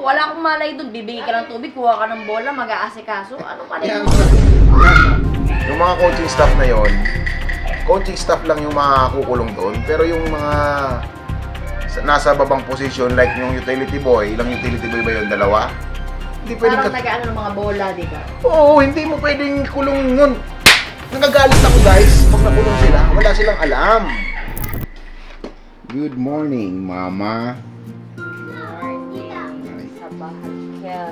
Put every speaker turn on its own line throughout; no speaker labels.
wala akong malay doon. Bibigay ka ng tubig, kuha ka ng bola, mag-aasikaso. Ano pa rin?
Yung mga coaching staff na yon, coaching staff lang yung makakukulong doon. Pero yung mga nasa babang posisyon, like yung utility boy, ilang utility boy ba yun? Dalawa? Hindi pwedeng
Parang nag-ano ng mga bola, di ba?
Oo, hindi mo pwedeng kulong yun. Nagagalit ako guys, pag nakulong sila, wala silang alam. Good morning, Mama.
Sa bahay. Kaya,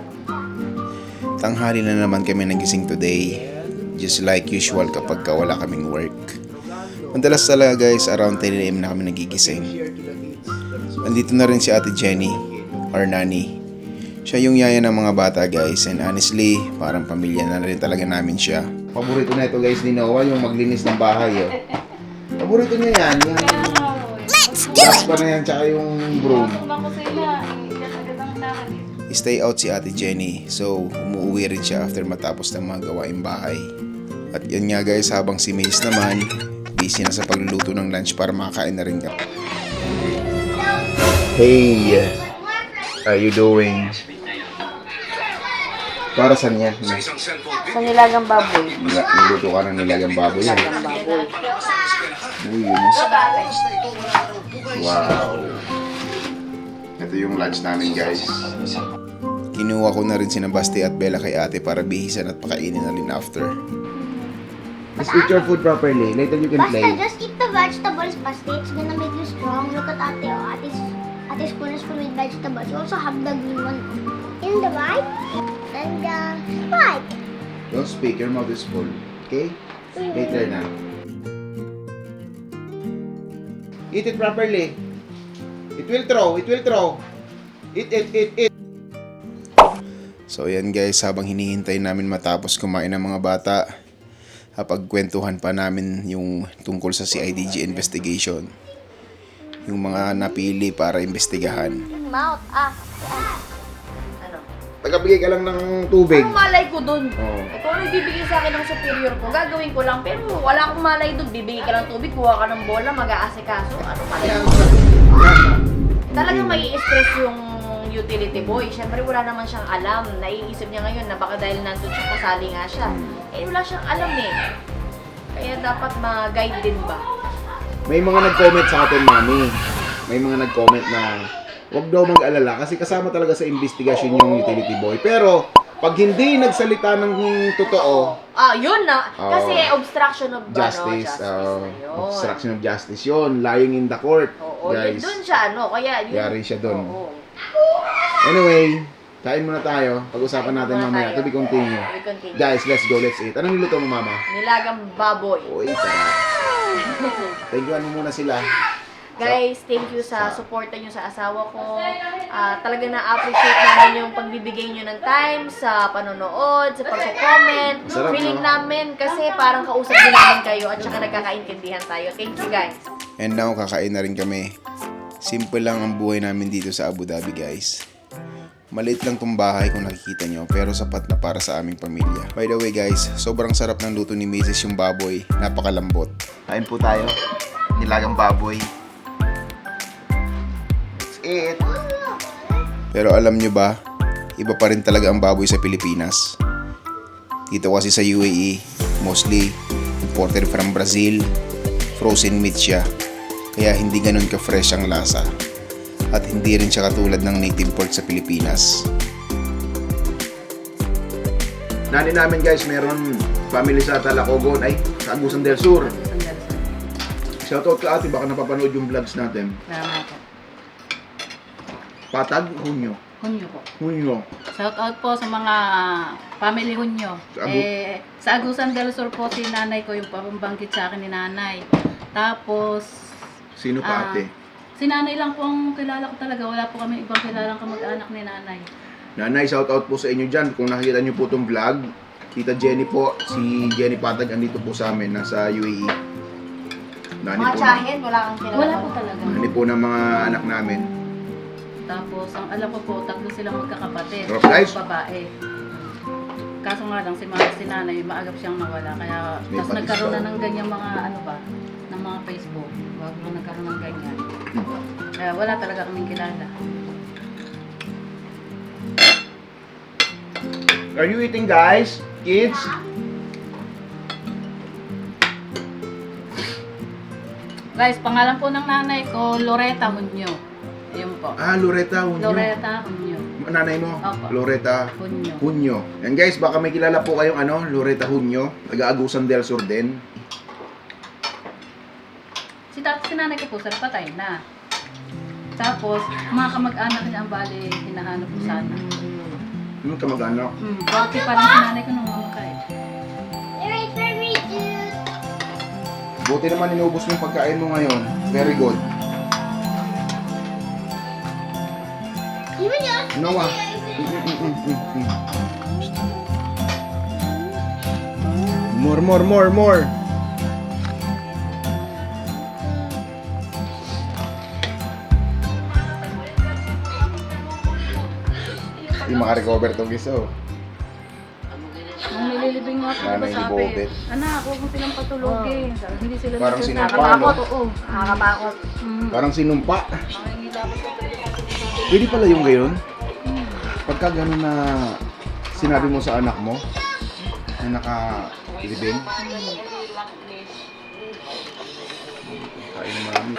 Tanghali na naman kami nagising today. Just like usual kapag wala kaming work. Madalas talaga guys, around 10 AM na kami nagigising. Nandito na rin si Ate Jenny, or Nani. Siya yung yaya ng mga bata guys, and honestly, parang pamilya na rin talaga namin siya. Paborito na ito guys ni Noah, yung maglinis ng bahay. Oh. Paborito niya yan. Let's do it! Pa na yan, tsaka yung broom. Stay out si Ate Jenny, so umuwi rin siya after matapos ng mga gawaing bahay. At yan nga guys, habang si Mace naman, busy na sa pagluluto ng lunch para makakain na rin kami. Hey, how you doing? Para saan yan?
sa nilagang baboy.
Niluto ka ng nilagang baboy yan.
Nilagang baboy.
Uy, yun. Wow. Ito yung lunch namin guys. Kinuha ko na rin si Basti at Bella kay ate para bihisan at pakainin na rin after. Just eat your food properly. Later you can play.
Basta, just eat the vegetables, Basta. It's gonna make you strong. Look at Ate. Oh, Ate's spoon is full with vegetables. You also have the green one in the right and the right.
Don't speak. Your mouth is full. Okay? Later na. Eat it properly. It will throw. It will throw. Eat. So yan guys, habang hinihintay namin matapos kumain ng mga bata, pagkwentuhan pa namin yung tungkol sa CIDG investigation. Yung mga napili para imbestigahan.
Mouth.
Ano?
Tagabigay ka lang ng tubig.
Anong malay ko doon?
Oo.
Kung ano ibibigay sa akin ng superior ko, gagawin ko lang. Pero wala akong malay doon. Bibigay ka ng tubig, kuha ka ng bola, mag-aasikaso. Ano pa rin? Talagang may stress yung utility boy. Siyempre wala naman siyang alam. Naiisip niya ngayon na baka dahil nandun siya, kasali nga siya. Eh wala siyang alam eh. Kaya dapat ma-guide din ba?
May mga nag-comment sa atin, Mami. May mga nag-comment na huwag daw mag-alala kasi kasama talaga sa investigasyon yung utility boy. Pero pag hindi nagsalita ng totoo,
Yun na. Kasi obstruction of
justice,
yun.
obstruction of justice yun, lying in the court,
Oo,
guys.
doon siya, kaya yun.
Yari siya doon.
Oo.
Anyway, kain muna tayo. Pag-usapan natin
Kain muna
mamaya.
tayo.
To be continue.
We continue.
Guys, let's go, let's eat. Anong niluto mo, Mama?
Nilagang baboy.
Uy, sarap. Thank you, ano muna sila.
Guys, thank you sa suporta nyo sa asawa ko. Talaga na-appreciate namin yung pagbibigay nyo ng time sa panonood, sa pag-comment.
Sarap,
Feeling
no?
namin kasi parang kausap din namin kayo at saka nagkakaintindihan tayo. Thank you guys.
And now, kakain na rin kami. Simple lang ang buhay namin dito sa Abu Dhabi, guys. Maliit lang tong bahay kung nakikita nyo, pero sapat na para sa aming pamilya. By the way guys, sobrang sarap ng luto ni Mrs. yung baboy. Napakalambot. Kain po tayo. Nilagang baboy. Let's eat. Pero alam nyo ba, iba pa rin talaga ang baboy sa Pilipinas. Dito kasi sa UAE, mostly imported from Brazil, frozen meat siya. Kaya hindi ganun ka-fresh ang lasa. At hindi rin siya katulad ng native pork sa Pilipinas. Nani namin guys, meron family sa Talacogon, ay sa Agusan del Sur. Shoutout ka ate, baka napapanood yung vlogs natin.
Salamat po.
Patag, Hunyo.
Hunyo po.
Hunyo.
Shout out po sa mga family Hunyo. Sa Agusan del Sur po si nanay ko, yung pambanggit sa akin ni nanay. Tapos,
Sino pa ate?
si nanay lang po ang kilala ko talaga. Wala po kami ibang kilalang kamag-anak ni nanay.
Nanay, shoutout po sa inyo dyan. Kung nakikita nyo po itong vlog, Tita Jenny po, si Jenny Patag andito po sa amin, nasa UAE. Nani
Mga
po,
tsahin, wala kang kilala.
Wala po talaga.
nani po ng mga anak namin.
Tapos, ang alam ko po, tatlo silang magkakapatid.
Sarap, guys.
Babae. Kaso nga lang, si nanay, maagap siyang nawala. Kaya,
May
mas
batis
nagkaroon
daw.
na ng ganyan mga ng mga Facebook. Bago nagkaroon ng ganyan. Kaya wala talaga kaming kilala.
Are you eating, guys? Kids?
Guys, pangalan po ng nanay ko, Loretta Hunyo. Ayun po.
Ah, Loretta Hunyo.
Loretta Hunyo.
Nanay mo?
Opo.
Loretta
Hunyo.
Hunyo. Yan guys, baka may kilala po kayong Loretta Hunyo. Taga-Agusan del Sur din.
Si nanay ko po, sir, patay na. Tapos, mga kamag-anak niya ang bali, hinahanap ko sana.
Anong kamag-anak?
40 pa rin si nanay ko nung mamakay.
Alright, very good.
Buti naman inubos mo yung pagkain mo ngayon. Very good.
Even yun?
Noah. More. Hindi makarecover tong iso.
Nung nililibing nga po,
Nanay
diba
ni
sabi,
Bobet.
anak, huwag mo silang patulogin. Sabi, hindi sila
Parang
nagsasabi.
sinumpa,
Nakakatakot,
no?
oo. Nakakatakot.
Parang sinumpa.
Hindi dapat
Pwede pala yung gayon. Pagka gano'n na sinabi mo sa anak mo na nakalibing. Kain marami.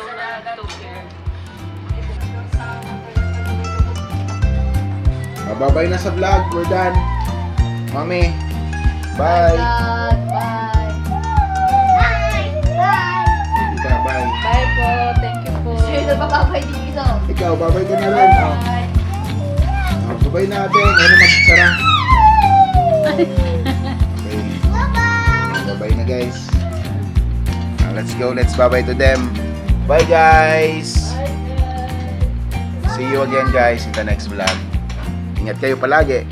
Mababay na sa vlog. We're done. Mami. Bye.
Bye.
Bye! Bye!
Ika, bye.
Bye po. Thank you po.
Sino ba babay dito?
Ikaw, babay ka na rin. Oh. Babay natin. Ano magsara? Okay.
Bye-bye!
Babay na guys. Let's go. Let's babay to them. Bye guys. See you again guys in the next vlog. Ingat kayo palagi.